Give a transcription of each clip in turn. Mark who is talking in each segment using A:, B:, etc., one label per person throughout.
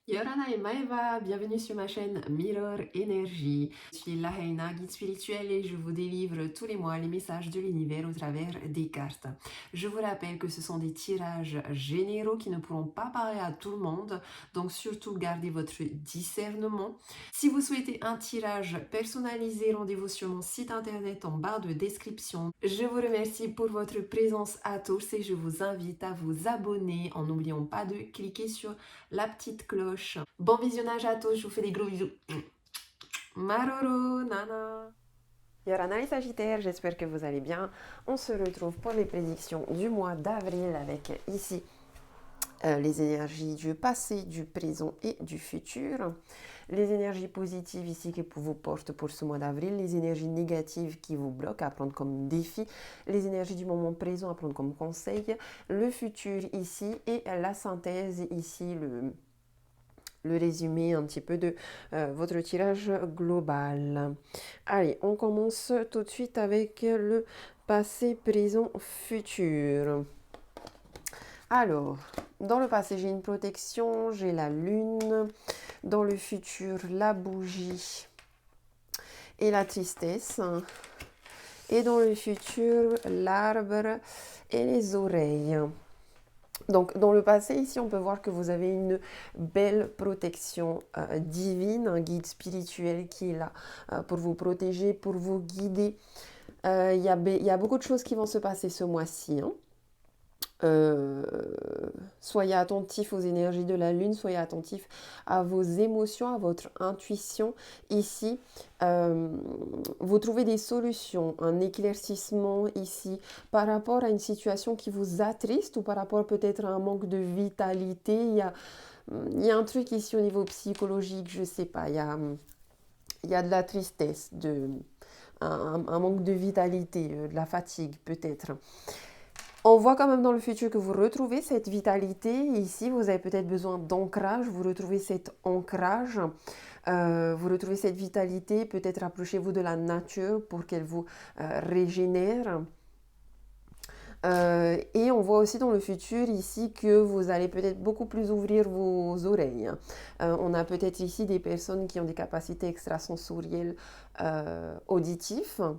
A: Yorana et Maeva, bienvenue sur ma chaîne Mirror Energy. Je suis Lahaina, guide spirituel et je vous délivre tous les mois les messages de l'univers au travers des cartes. Je vous rappelle que ce sont des tirages généraux qui ne pourront pas parler à tout le monde, donc surtout gardez votre discernement. Si vous souhaitez un tirage personnalisé, rendez-vous sur mon site internet en barre de description. Je vous remercie pour votre présence à tous et je vous invite à vous abonner en n'oubliant pas de cliquer sur la petite cloche. Bon visionnage à tous, je vous fais des gros bisous. Maroro, nana. Yorana les Sagittaires, j'espère que vous allez bien. On se retrouve pour les prédictions du mois d'avril avec ici les énergies du passé, du présent et du futur. Les énergies positives ici qui vous portent pour ce mois d'avril, les énergies négatives qui vous bloquent à prendre comme défi, les énergies du moment présent à prendre comme conseil, le futur ici et la synthèse ici, le résumé un petit peu de votre tirage global. Allez, on commence tout de suite avec le passé, présent, futur. Alors, dans le passé, j'ai une protection, j'ai la lune. Dans le futur, la bougie et la tristesse. Et dans le futur, l'arbre et les oreilles. Donc, dans le passé, ici, on peut voir que vous avez une belle protection divine, un guide spirituel qui est là pour vous protéger, pour vous guider. Il y a beaucoup de choses qui vont se passer ce mois-ci. Soyez attentif aux énergies de la lune, soyez attentif à vos émotions, à votre intuition. Ici, vous trouvez des solutions, un éclaircissement ici par rapport à une situation qui vous attriste ou par rapport peut-être à un manque de vitalité. Il y a un truc ici au niveau psychologique, je ne sais pas, il y a de la tristesse, un manque de vitalité, de la fatigue peut-être. On voit quand même dans le futur que vous retrouvez cette vitalité. Ici, vous avez peut-être besoin d'ancrage. Vous retrouvez cet ancrage. Vous retrouvez cette vitalité. Peut-être rapprochez-vous de la nature pour qu'elle vous régénère. Et on voit aussi dans le futur ici que vous allez peut-être beaucoup plus ouvrir vos oreilles. On a peut-être ici des personnes qui ont des capacités extrasensorielles auditives.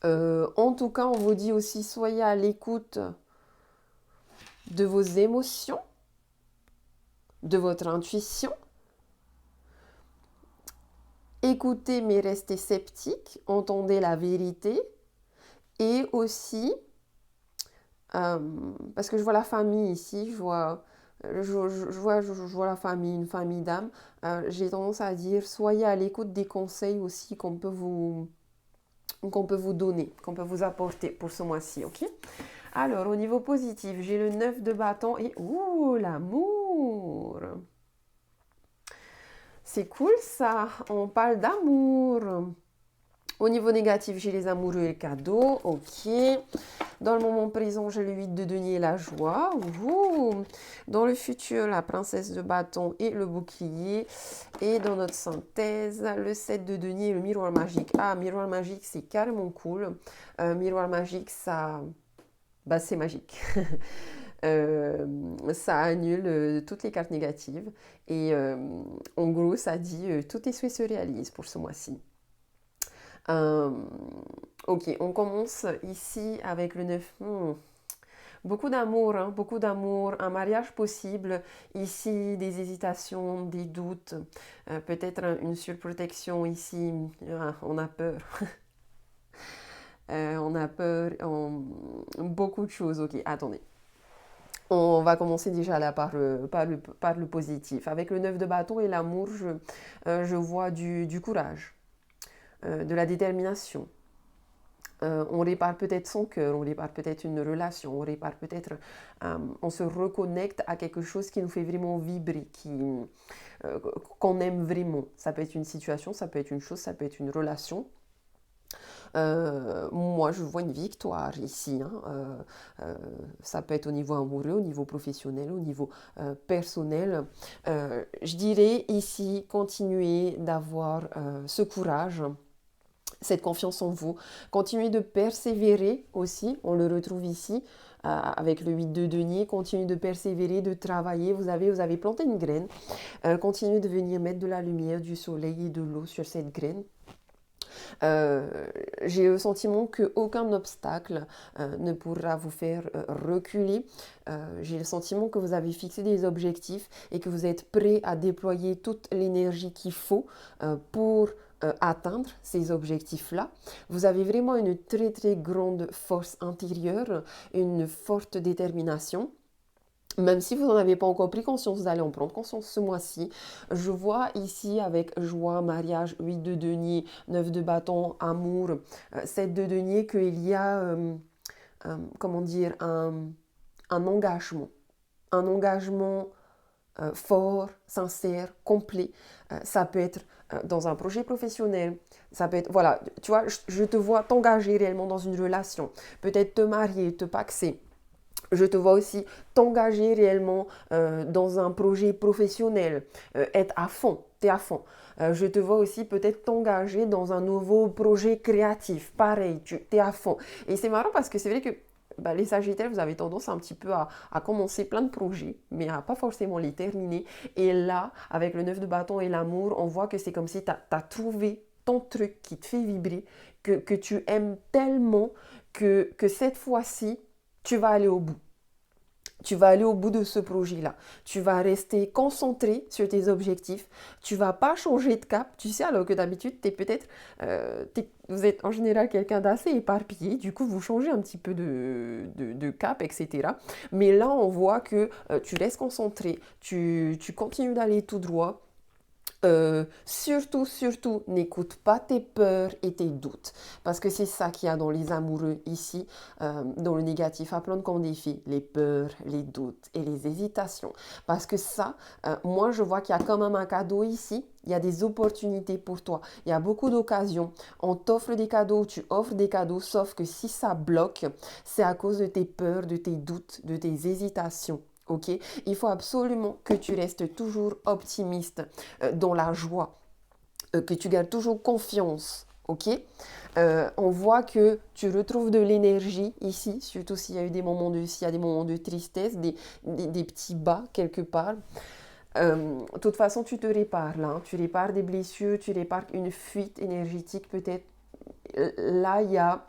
A: En tout cas, on vous dit aussi, soyez à l'écoute de vos émotions, de votre intuition. Écoutez mais restez sceptique, entendez la vérité. Et aussi, parce que je vois la famille ici, je vois la famille, une famille d'âmes. J'ai tendance à dire, soyez à l'écoute des conseils aussi qu'on peut vous donner, qu'on peut vous apporter pour ce mois-ci, ok? Alors, au niveau positif, j'ai le 9 de bâton et l'amour. C'est cool ça, on parle d'amour. Au niveau négatif, j'ai les amoureux et le cadeau, ok. Dans le moment présent, j'ai le 8 de denier et la joie. Dans le futur, la princesse de bâton et le bouclier. Et dans notre synthèse, le 7 de denier et le miroir magique. Ah, miroir magique, c'est carrément cool. Miroir magique, ça... Bah, c'est magique. Ça annule toutes les cartes négatives. Et en gros, ça dit tous tes souhaits se réalisent pour ce mois-ci. Ok, on commence ici avec le 9. Beaucoup d'amour, hein, beaucoup d'amour, un mariage possible. Ici, des hésitations, des doutes, peut-être une surprotection ici. On a peur. On a peur, beaucoup de choses. Ok, attendez. On va commencer déjà là par le positif. Avec le 9 de bâton et l'amour, je vois du courage, de la détermination. On répare peut-être son cœur, on répare peut-être une relation, on répare peut-être, on se reconnecte à quelque chose qui nous fait vraiment vibrer, qu'on aime vraiment. Ça peut être une situation, ça peut être une chose, ça peut être une relation. Moi, je vois une victoire ici. Ça peut être au niveau amoureux, au niveau professionnel, au niveau personnel. Je dirais ici, continuez d'avoir ce courage, cette confiance en vous. Continuez de persévérer aussi, on le retrouve ici. avec le 8 de denier, continuez de persévérer, de travailler. Vous avez planté une graine. Continuez de venir mettre de la lumière, du soleil et de l'eau sur cette graine. Euh, j'ai le sentiment qu'aucun obstacle ne pourra vous faire reculer. J'ai le sentiment que vous avez fixé des objectifs et que vous êtes prêt à déployer toute l'énergie qu'il faut pour atteindre ces objectifs-là. Vous avez vraiment une très très grande force intérieure, une forte détermination. Même si vous n'en avez pas encore pris conscience, vous allez en prendre conscience ce mois-ci. Je vois ici avec joie, mariage, 8 de denier, 9 de bâton, amour, 7 de denier qu'il y a, comment dire, un engagement. Un engagement fort, sincère, complet. Ça peut être dans un projet professionnel. Ça peut être, voilà, tu vois, je te vois t'engager réellement dans une relation. Peut-être te marier, te paxer. Je te vois aussi t'engager réellement dans un projet professionnel, être à fond, t'es à fond. Je te vois aussi peut-être t'engager dans un nouveau projet créatif, pareil, tu es à fond. Et c'est marrant parce que c'est vrai que bah, les Sagittaires, vous avez tendance un petit peu à commencer plein de projets, mais à pas forcément les terminer. Et là, avec le 9 de bâton et l'amour, on voit que c'est comme si tu as trouvé ton truc qui te fait vibrer, que tu aimes tellement que cette fois-ci, tu vas aller au bout. Tu vas aller au bout de ce projet-là. Tu vas rester concentré sur tes objectifs. Tu vas pas changer de cap. Tu sais, alors que d'habitude, vous êtes en général quelqu'un d'assez éparpillé. Du coup, vous changez un petit peu de cap, etc. Mais là, on voit que tu restes concentré. Tu continues d'aller tout droit. Surtout, n'écoute pas tes peurs et tes doutes. Parce que c'est ça qu'il y a dans les amoureux ici, dans le négatif, appelons comme défi, les peurs, les doutes et les hésitations. Parce que ça, moi, je vois qu'il y a quand même un cadeau ici. Il y a des opportunités pour toi. Il y a beaucoup d'occasions. On t'offre des cadeaux, tu offres des cadeaux, sauf que si ça bloque, c'est à cause de tes peurs, de tes doutes, de tes hésitations. Ok, il faut absolument que tu restes toujours optimiste dans la joie, que tu gardes toujours confiance. Ok, on voit que tu retrouves de l'énergie ici, surtout s'il y a eu des moments s'il y a des moments de tristesse, des petits bas quelque part. De toute façon, tu te répares là, hein. Tu répares des blessures, tu répares une fuite énergétique peut-être. Là, il y a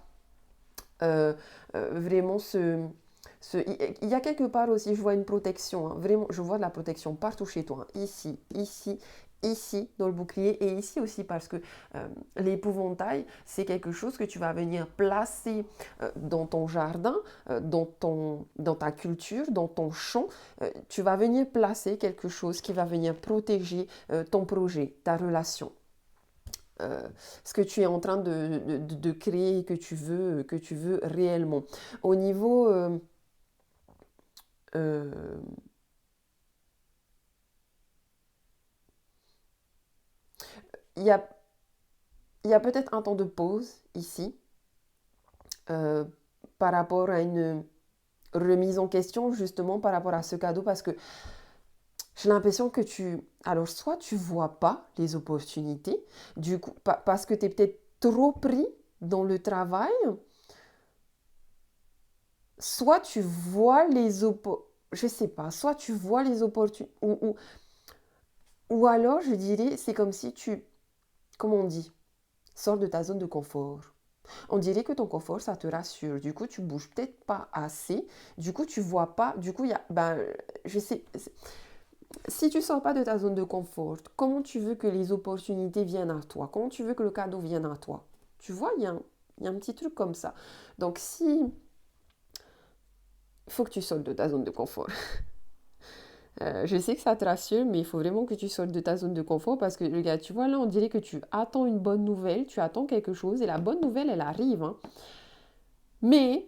A: vraiment il y a quelque part aussi, je vois une protection, hein. Vraiment, je vois de la protection partout chez toi, hein. Ici, dans le bouclier, et ici aussi parce que l'épouvantail, c'est quelque chose que tu vas venir placer dans ton jardin, dans ta culture, dans ton champ. Tu vas venir placer quelque chose qui va venir protéger ton projet, ta relation. Ce que tu es en train de créer, que tu veux réellement. Au niveau euh, il y a, il y a peut-être un temps de pause ici euh, par rapport à une remise en question, justement par rapport à ce cadeau, parce que j'ai l'impression que alors soit tu vois pas les opportunités, du coup, parce que tu es peut-être trop pris dans le travail, soit tu vois les je sais pas, soit tu vois les opportunités, ou alors je dirais, c'est comme si comment on dit, sors de ta zone de confort. On dirait que ton confort, ça te rassure. Du coup, tu bouges peut-être pas assez. Du coup, tu vois pas. Du coup, il y a, ben, je sais, si tu sors pas de ta zone de confort, comment tu veux que les opportunités viennent à toi? Comment tu veux que le cadeau vienne à toi? Tu vois, il y a un petit truc comme ça. Donc, si, il faut que tu sortes de ta zone de confort. Je sais que ça te rassure, mais il faut vraiment que tu sortes de ta zone de confort parce que, regarde, tu vois, là, on dirait que tu attends une bonne nouvelle, tu attends quelque chose et la bonne nouvelle, elle arrive, hein. Mais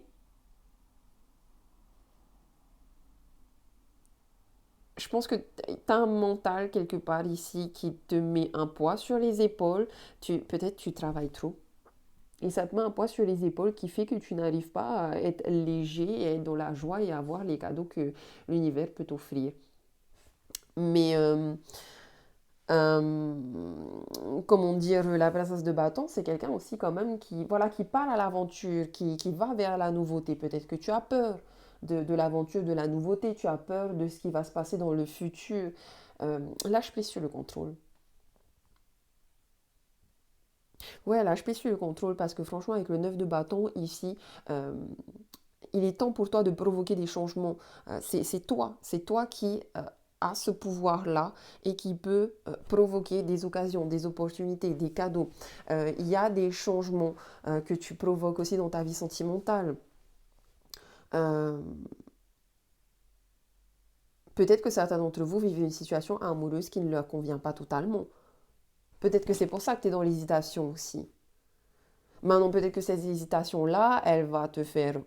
A: je pense que tu as un mental quelque part ici qui te met un poids sur les épaules. Peut-être tu travailles trop. Et ça te met un poids sur les épaules qui fait que tu n'arrives pas à être léger et être dans la joie et avoir les cadeaux que l'univers peut t'offrir. Mais, comment dire, la princesse de bâton, c'est quelqu'un aussi quand même qui, voilà, qui part à l'aventure, qui va vers la nouveauté. Peut-être que tu as peur de l'aventure, de la nouveauté, tu as peur de ce qui va se passer dans le futur. Lâche prise sur le contrôle. Ouais, lâche prise sur le contrôle parce que franchement, avec le 9 de bâton ici, euh, il est temps pour toi de provoquer des changements. C'est toi qui a ce pouvoir-là et qui peut provoquer des occasions, des opportunités, des cadeaux. Il y a des changements que tu provoques aussi dans ta vie sentimentale. Euh, Peut-être que certains d'entre vous vivent une situation amoureuse qui ne leur convient pas totalement. Peut-être que c'est pour ça que tu es dans l'hésitation aussi. Maintenant, peut-être que cette hésitation-là, elle va te faire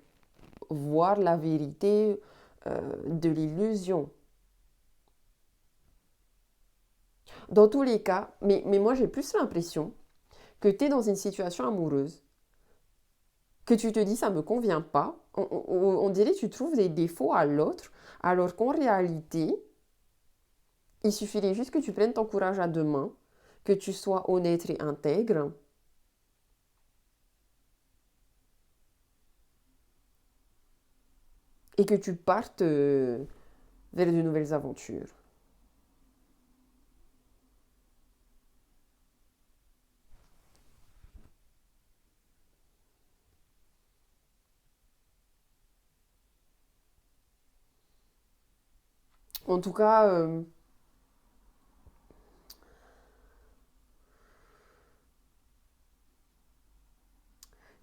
A: voir la vérité de l'illusion. Dans tous les cas, mais moi j'ai plus l'impression que tu es dans une situation amoureuse, que tu te dis ça me convient pas, on dirait que tu trouves des défauts à l'autre, alors qu'en réalité, il suffirait juste que tu prennes ton courage à deux mains, que tu sois honnête et intègre, et que tu partes vers de nouvelles aventures. En tout cas,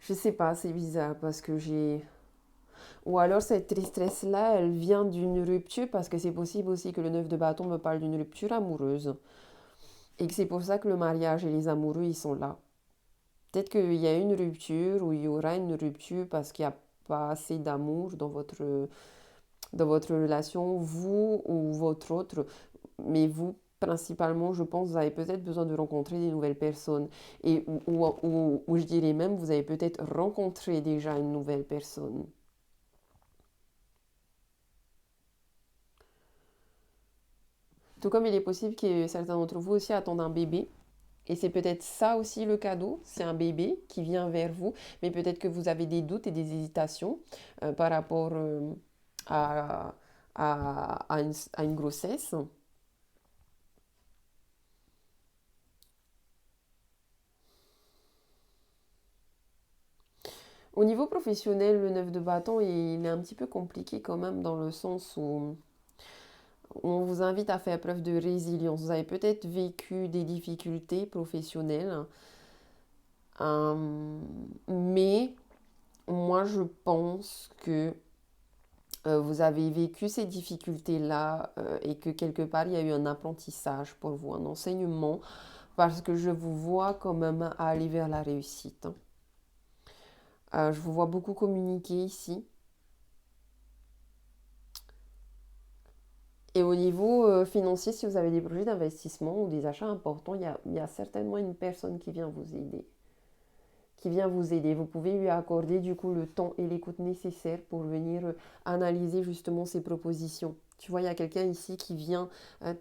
A: je sais pas, c'est bizarre parce que j'ai... Ou alors cette tristesse-là, elle vient d'une rupture parce que c'est possible aussi que le 9 de bâton me parle d'une rupture amoureuse. Et que c'est pour ça que le mariage et les amoureux, ils sont là. Peut-être qu'il y a une rupture ou il y aura une rupture parce qu'il n'y a pas assez d'amour dans votre relation, vous ou votre autre. Mais vous, principalement, je pense, vous avez peut-être besoin de rencontrer des nouvelles personnes. Et ou je dirais même, vous avez peut-être rencontré déjà une nouvelle personne. Tout comme il est possible que certains d'entre vous aussi attendent un bébé. Et c'est peut-être ça aussi le cadeau, c'est un bébé qui vient vers vous, mais peut-être que vous avez des doutes et des hésitations par rapport à, à une grossesse. Au niveau professionnel, le 9 de bâton, il est un petit peu compliqué quand même dans le sens où on vous invite à faire preuve de résilience. Vous avez peut-être vécu des difficultés professionnelles, euh, mais moi je pense que vous avez vécu ces difficultés-là et que quelque part il y a eu un apprentissage pour vous, un enseignement, parce que je vous vois quand même aller vers la réussite, hein. Je vous vois beaucoup communiquer ici. Et au niveau financier, si vous avez des projets d'investissement ou des achats importants, il y a certainement une personne qui vient vous aider. Qui vient vous aider. Vous pouvez lui accorder du coup le temps et l'écoute nécessaires pour venir analyser justement ses propositions. Tu vois, il y a quelqu'un ici qui vient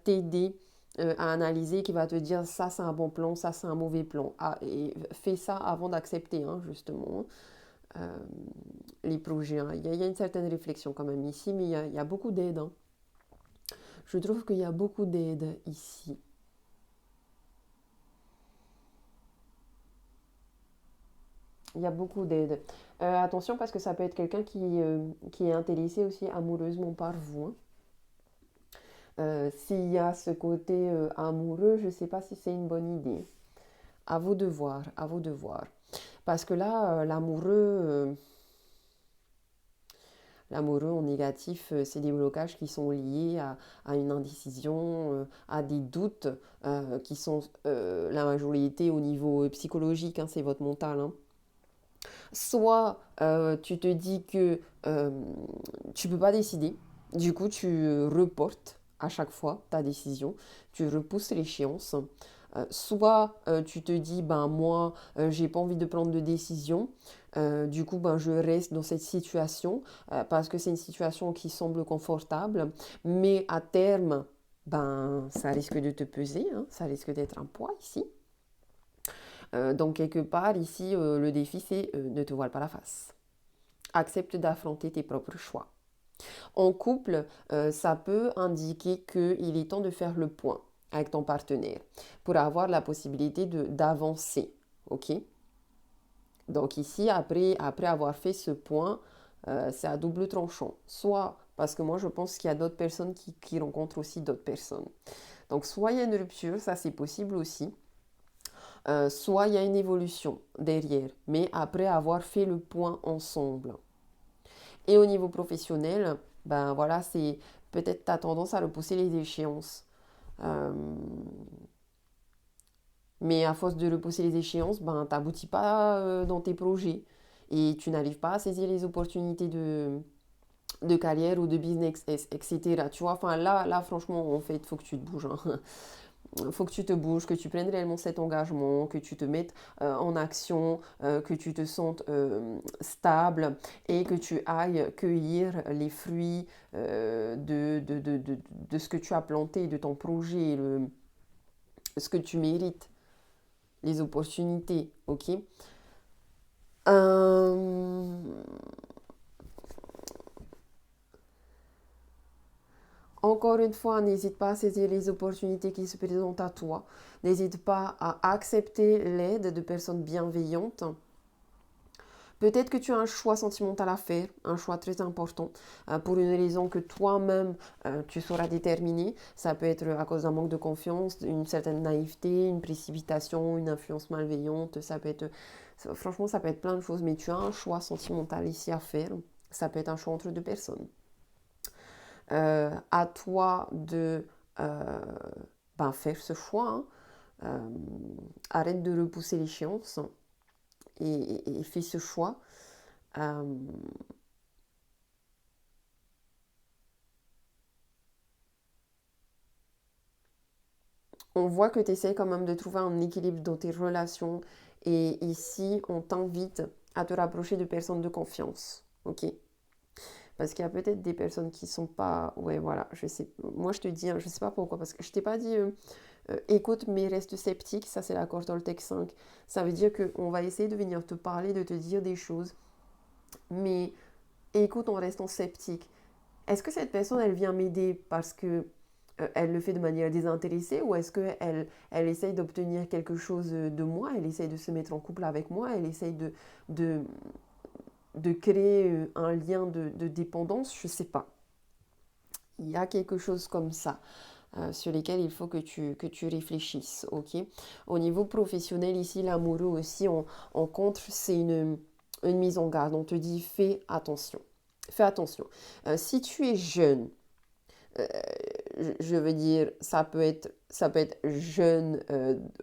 A: t'aider à analyser, qui va te dire ça c'est un bon plan, ça c'est un mauvais plan. Ah, et fais ça avant d'accepter hein, justement les projets, hein. Il y a une certaine réflexion quand même ici, mais il y a beaucoup d'aide, hein. Je trouve qu'il y a beaucoup d'aide ici. Il y a beaucoup d'aide. Attention parce que ça peut être quelqu'un qui est intéressé aussi amoureusement par vous, hein. S'il y a ce côté amoureux, je ne sais pas si c'est une bonne idée. À vous de voir, à vous de voir. Parce que là, l'amoureux en négatif, c'est des blocages qui sont liés à une indécision, à des doutes qui sont la majorité au niveau psychologique, hein, c'est votre mental, hein. Soit tu te dis que tu ne peux pas décider, du coup tu reportes à chaque fois ta décision, tu repousses l'échéance. Soit tu te dis, ben moi, j'ai pas envie de prendre de décision, du coup, ben je reste dans cette situation parce que c'est une situation qui semble confortable, mais à terme, ben ça risque de te peser, hein, ça risque d'être un poids ici. Donc quelque part ici, le défi c'est ne te voile pas la face. Accepte d'affronter tes propres choix. En couple, ça peut indiquer qu'il est temps de faire le point avec ton partenaire pour avoir la possibilité d'avancer. OK? Donc ici, après avoir fait ce point, c'est à double tranchant. Soit parce que moi, je pense qu'il y a d'autres personnes qui rencontrent aussi d'autres personnes. Donc soit il y a une rupture, ça c'est possible aussi. Soit il y a une évolution derrière, mais après avoir fait le point ensemble. Et au niveau professionnel, ben voilà, c'est peut-être tu as tendance à repousser les échéances. Euh, mais à force de repousser les échéances, ben t'aboutis pas dans tes projets et tu n'arrives pas à saisir les opportunités de carrière ou de business, etc. Tu vois, enfin là franchement, en fait, il faut que tu te bouges. Hein. Faut que tu te bouges, que tu prennes réellement cet engagement, que tu te mettes en action, que tu te sentes stable et que tu ailles cueillir les fruits de ce que tu as planté, de ton projet, ce que tu mérites, les opportunités, ok. Euh, Encore une fois, n'hésite pas à saisir les opportunités qui se présentent à toi. N'hésite pas à accepter l'aide de personnes bienveillantes. Peut-être que tu as un choix sentimental à faire, un choix très important, pour une raison que toi-même tu sauras déterminer. Ça peut être à cause d'un manque de confiance, une certaine naïveté, une précipitation, une influence malveillante. Franchement, ça peut être plein de choses, mais tu as un choix sentimental ici à faire. Ça peut être un choix entre deux personnes. À toi de faire ce choix. Hein. Euh, Arrête de repousser l'échéance et fais ce choix. Euh, on voit que tu essaies quand même de trouver un équilibre dans tes relations et ici, on t'invite à te rapprocher de personnes de confiance. Ok? Parce qu'il y a peut-être des personnes qui sont pas. Ouais, voilà, je sais. Moi, je te dis, hein, je sais pas pourquoi, parce que je t'ai pas dit écoute, mais reste sceptique. Ça, c'est l'accord Toltec 5. Ça veut dire qu'on va essayer de venir te parler, de te dire des choses, mais écoute en restant sceptique. Est-ce que cette personne, elle vient m'aider parce que elle le fait de manière désintéressée ou est-ce qu'elle essaye d'obtenir quelque chose de moi, elle essaye de se mettre en couple avec moi, elle essaye de, de créer un lien de dépendance, je ne sais pas. Il y a quelque chose comme ça sur lesquels il faut que tu réfléchisses, ok? Au niveau professionnel, ici, l'amoureux aussi, en contre, c'est une mise en garde. On te dit, fais attention. Fais attention. Si tu es jeune, euh, je veux dire, ça peut être jeune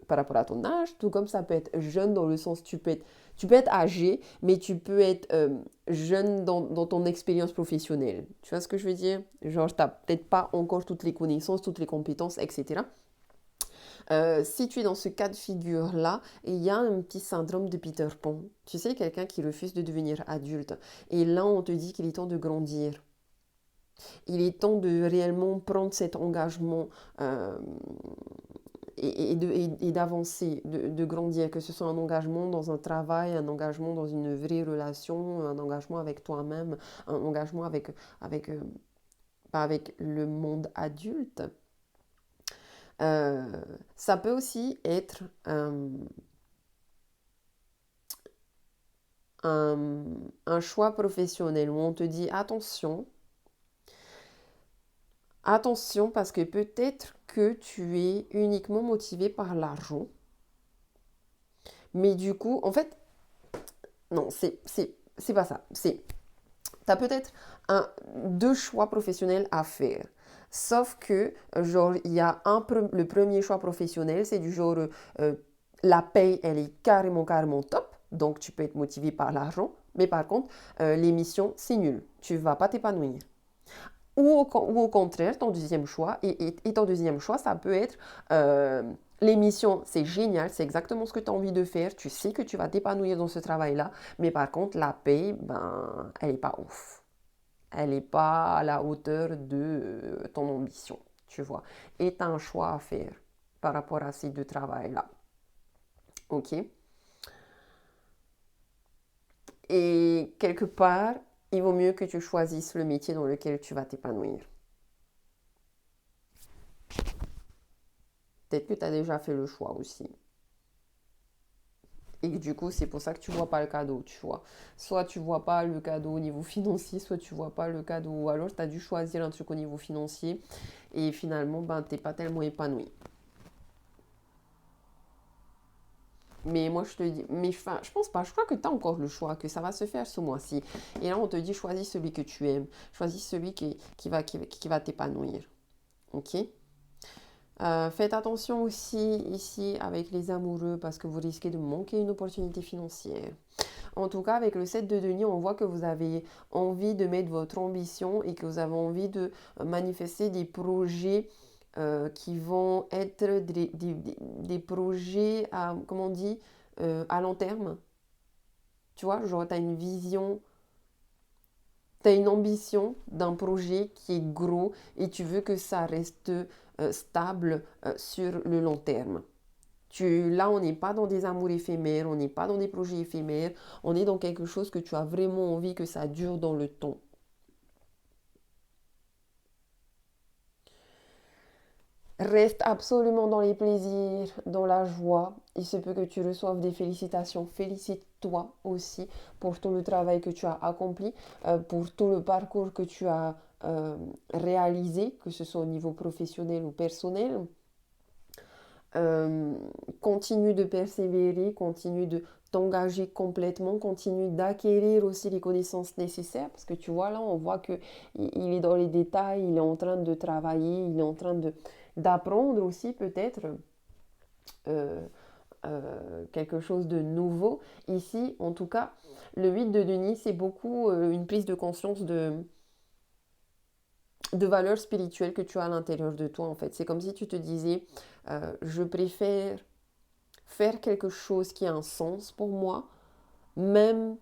A: par rapport à ton âge, tout comme ça peut être jeune dans le sens, tu peux être âgé, mais tu peux être jeune dans ton expérience professionnelle. Tu vois ce que je veux dire? Genre, tu n'as peut-être pas encore toutes les connaissances, toutes les compétences, etc. Si tu es dans ce cas de figure-là, il y a un petit syndrome de Peter Pan. Tu sais, quelqu'un qui refuse de devenir adulte. Et là, on te dit qu'il est temps de grandir. Il est temps de réellement prendre cet engagement euh, et d'avancer, de grandir, que ce soit un engagement dans un travail, un engagement dans une vraie relation, un engagement avec toi-même, un engagement avec, avec le monde adulte. Euh, Ça peut aussi être un, un choix professionnel où on te dit attention, attention parce que peut-être que tu es uniquement motivé par l'argent. Mais du coup, en fait, non, c'est pas ça. Tu as peut-être deux choix professionnels à faire. Sauf que, genre, il y a le premier choix professionnel, c'est du genre, la paye, elle est carrément top. Donc, tu peux être motivé par l'argent. Mais par contre, l'émission, c'est nul. Tu vas pas t'épanouir. Ou au contraire, ton deuxième choix, et ton deuxième choix, ça peut être l'émission, c'est génial, c'est exactement ce que tu as envie de faire, tu sais que tu vas t'épanouir dans ce travail-là, mais par contre, la paye, ben, elle n'est pas ouf. Elle n'est pas à la hauteur de ton ambition, tu vois. Et tu as un choix à faire par rapport à ces deux travails-là. OK? Et quelque part, il vaut mieux que tu choisisses le métier dans lequel tu vas t'épanouir. Peut-être que tu as déjà fait le choix aussi. Et que du coup, c'est pour ça que tu vois pas le cadeau, tu vois. Soit tu vois pas le cadeau au niveau financier, soit tu vois pas le cadeau. Ou alors, tu as dû choisir un truc au niveau financier et finalement, ben, t'es pas tellement épanoui. Mais moi, je te dis, mais enfin, je pense pas, je crois que tu as encore le choix, que ça va se faire ce mois-ci. Et là, on te dit, choisis celui que tu aimes, choisis celui qui va t'épanouir. Ok? Faites attention aussi ici avec les amoureux parce que vous risquez de manquer une opportunité financière. En tout cas, avec le 7 de denier, on voit que vous avez envie de mettre votre ambition et que vous avez envie de manifester des projets qui vont être des projets à, comment on dit, à long terme. Tu vois, genre, tu as une vision, tu as une ambition d'un projet qui est gros et tu veux que ça reste stable sur le long terme. Là, on n'est pas dans des amours éphémères, on n'est pas dans des projets éphémères, on est dans quelque chose que tu as vraiment envie que ça dure dans le temps. Reste absolument dans les plaisirs, dans la joie. Il se peut que tu reçoives des félicitations. Félicite-toi aussi pour tout le travail que tu as accompli, pour tout le parcours que tu as réalisé, que ce soit au niveau professionnel ou personnel. Euh, Continue de persévérer, continue de t'engager complètement, continue d'acquérir aussi les connaissances nécessaires parce que tu vois là, on voit que il est dans les détails, il est en train de travailler, il est en train de d'apprendre aussi peut-être euh, quelque chose de nouveau. Ici, en tout cas, le 8 de Denis, c'est beaucoup une prise de conscience de valeurs spirituelles que tu as à l'intérieur de toi en fait. C'est comme si tu te disais, je préfère faire quelque chose qui a un sens pour moi, même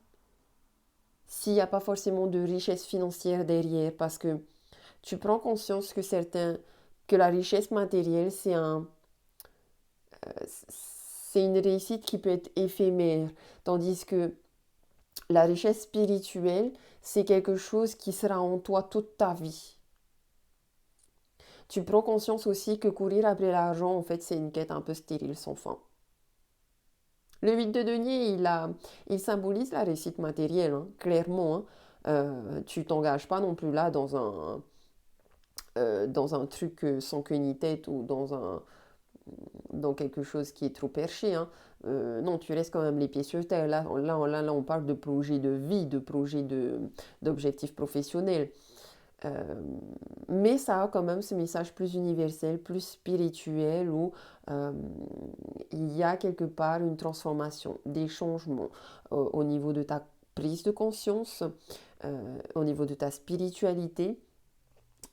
A: s'il n'y a pas forcément de richesse financière derrière, parce que tu prends conscience que la richesse matérielle, c'est une réussite qui peut être éphémère, tandis que la richesse spirituelle, c'est quelque chose qui sera en toi toute ta vie. Tu prends conscience aussi que courir après l'argent, en fait, c'est une quête un peu stérile sans fin. Le 8 de denier, il symbolise la réussite matérielle, hein, clairement. Hein. Tu t'engages pas non plus là dans un truc sans queue ni tête ou dans quelque chose qui est trop perché. Hein. Non, tu restes quand même les pieds sur terre. Là, on parle de projet de vie, d'objectifs professionnels. Euh, mais ça a quand même ce message plus universel, plus spirituel, où euh, il y a quelque part une transformation, des changements au niveau de ta prise de conscience, au niveau de ta spiritualité.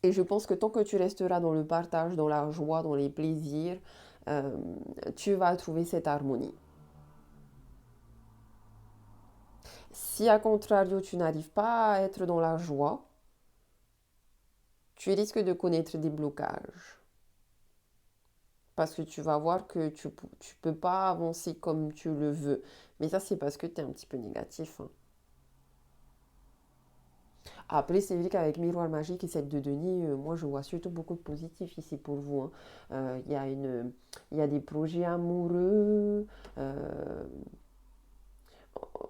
A: Et je pense que tant que tu resteras dans le partage, dans la joie, dans les plaisirs, euh, tu vas trouver cette harmonie. Si à contrario tu n'arrives pas à être dans la joie, tu risques de connaître des blocages. Parce que tu vas voir que tu ne peux pas avancer comme tu le veux. Mais ça, c'est parce que tu es un petit peu négatif. Hein. Après, c'est vrai qu'avec Miroir Magique et cette de Denis, moi, je vois surtout beaucoup de positifs ici pour vous. Hein. Il y a des projets amoureux.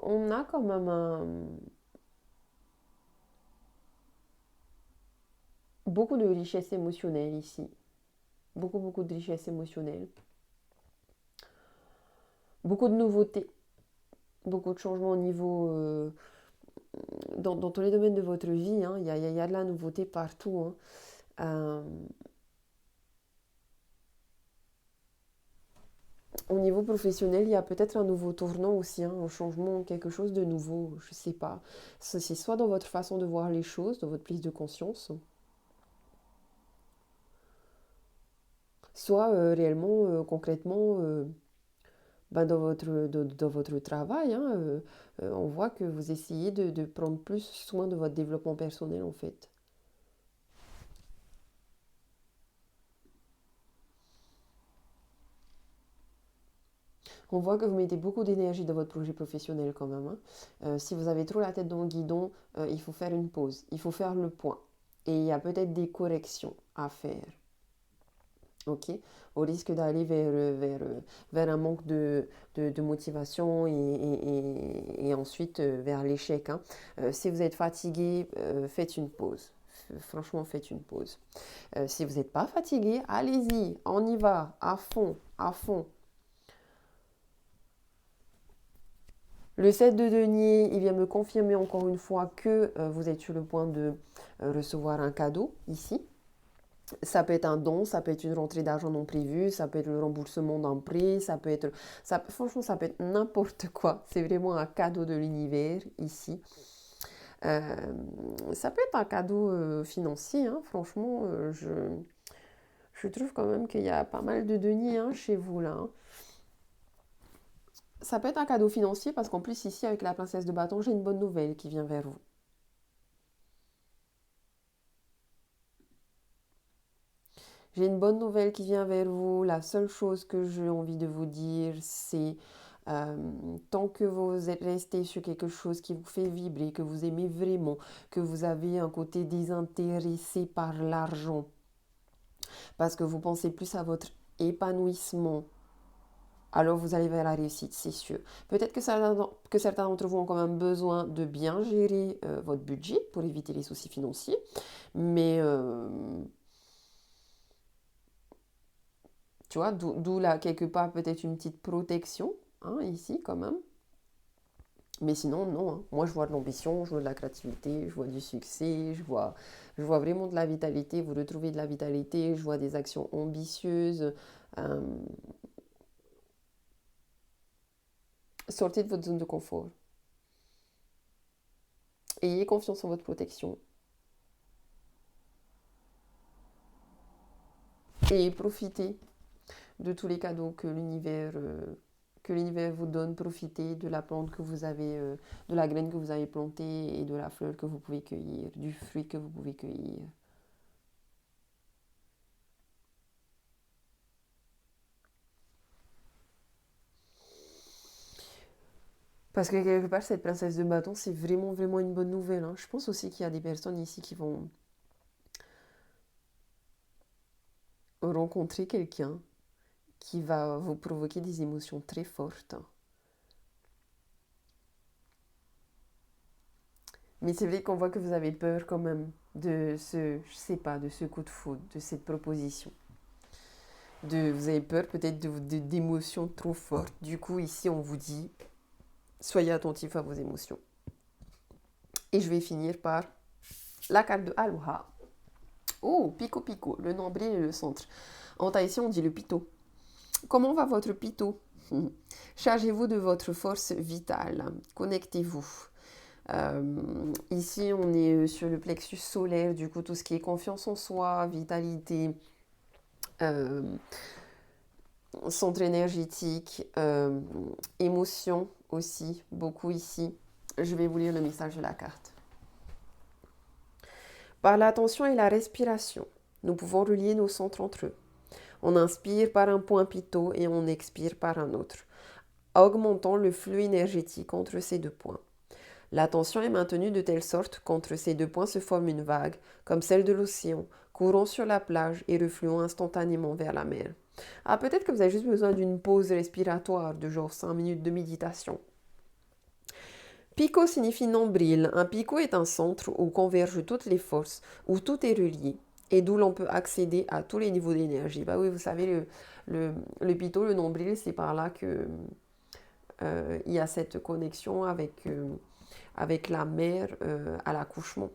A: On a quand même beaucoup de richesse émotionnelle ici. Beaucoup, beaucoup de richesse émotionnelle. Beaucoup de nouveautés. Beaucoup de changements au niveau dans tous les domaines de votre vie. Hein. Il y a de la nouveauté partout. Hein. Euh, Au niveau professionnel, il y a peut-être un nouveau tournant aussi, hein, un changement, quelque chose de nouveau, je ne sais pas. C'est soit dans votre façon de voir les choses, dans votre prise de conscience, soit réellement, concrètement, ben, dans votre travail. Hein, on voit que vous essayez de prendre plus soin de votre développement personnel en fait. On voit que vous mettez beaucoup d'énergie dans votre projet professionnel quand même, hein. Si vous avez trop la tête dans le guidon, il faut faire une pause, il faut faire le point. Et il y a peut-être des corrections à faire. Ok, au risque d'aller vers un manque de motivation et ensuite vers l'échec, hein. Si vous êtes fatigué, faites une pause. Franchement, faites une pause. Si vous n'êtes pas fatigué, allez-y, on y va, à fond, à fond. Le 7 de denier, il vient me confirmer encore une fois que vous êtes sur le point de recevoir un cadeau ici. Ça peut être un don, ça peut être une rentrée d'argent non prévue, ça peut être le remboursement d'un prêt, franchement, ça peut être n'importe quoi. C'est vraiment un cadeau de l'univers ici. Euh, Ça peut être un cadeau financier, hein. Franchement, je trouve quand même qu'il y a pas mal de deniers, hein, chez vous là, hein. Ça peut être un cadeau financier parce qu'en plus ici avec la princesse de bâton, j'ai une bonne nouvelle qui vient vers vous. J'ai une bonne nouvelle qui vient vers vous. La seule chose que j'ai envie de vous dire, c'est euh, tant que vous êtes resté sur quelque chose qui vous fait vibrer, que vous aimez vraiment, que vous avez un côté désintéressé par l'argent, parce que vous pensez plus à votre épanouissement, alors vous allez vers la réussite, c'est sûr. Peut-être que certains d'entre vous ont quand même besoin de bien gérer votre budget pour éviter les soucis financiers, mais tu vois, d'où là, quelque part, peut-être une petite protection, hein, ici, quand même. Mais sinon, non, hein. Moi, je vois de l'ambition, je vois de la créativité, je vois du succès, je vois vraiment de la vitalité. Vous retrouvez de la vitalité, je vois des actions ambitieuses. Euh, Sortez de votre zone de confort. Ayez confiance en votre protection. Et profitez de tous les cadeaux que l'univers vous donne. Profitez de la plante que vous avez, de la graine que vous avez plantée et de la fleur que vous pouvez cueillir, du fruit que vous pouvez cueillir. Parce que quelque part, cette princesse de bâton, c'est vraiment, vraiment une bonne nouvelle, hein. Je pense aussi qu'il y a des personnes ici qui vont rencontrer quelqu'un qui va vous provoquer des émotions très fortes. Mais c'est vrai qu'on voit que vous avez peur quand même je sais pas, de ce coup de foudre, de cette proposition. Vous avez peur peut-être d'émotions trop fortes. Du coup, ici, on vous dit, soyez attentifs à vos émotions. Et je vais finir par la carte de Aloha. Oh, Pico Pico, le nombril et le centre. En tahitien, on dit le pito. Comment va votre pito? Chargez-vous de votre force vitale. Connectez-vous. Ici, on est sur le plexus solaire, du coup, tout ce qui est confiance en soi, vitalité, euh, centre énergétique, émotion aussi, beaucoup ici. Je vais vous lire le message de la carte. Par l'attention et la respiration, nous pouvons relier nos centres entre eux. On inspire par un point pito et on expire par un autre, augmentant le flux énergétique entre ces deux points. La tension est maintenue de telle sorte qu'entre ces deux points se forme une vague, comme celle de l'océan, courant sur la plage et refluant instantanément vers la mer. Ah, peut-être que vous avez juste besoin d'une pause respiratoire de genre 5 minutes de méditation. Pico signifie nombril. Un picot est un centre où convergent toutes les forces, où tout est relié et d'où l'on peut accéder à tous les niveaux d'énergie. Bah oui, vous savez, le pito, le nombril, c'est par là que il y a cette connexion avec la mère à l'accouchement.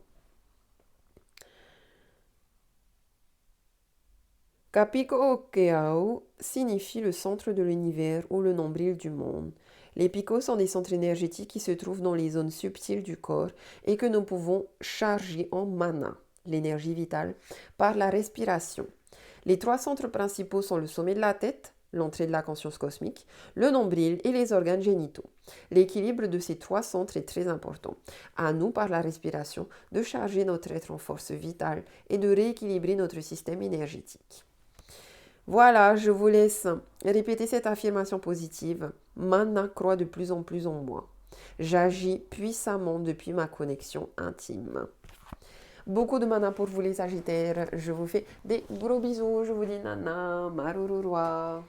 A: Kapiko-Keao signifie le centre de l'univers ou le nombril du monde. Les picots sont des centres énergétiques qui se trouvent dans les zones subtiles du corps et que nous pouvons charger en mana, l'énergie vitale, par la respiration. Les trois centres principaux sont le sommet de la tête, l'entrée de la conscience cosmique, le nombril et les organes génitaux. L'équilibre de ces trois centres est très important. À nous, par la respiration, de charger notre être en force vitale et de rééquilibrer notre système énergétique. Voilà, je vous laisse répéter cette affirmation positive. Mana croit de plus en plus en moi. J'agis puissamment depuis ma connexion intime. Beaucoup de mana pour vous les Sagittaires. Je vous fais des gros bisous. Je vous dis nana, marururua.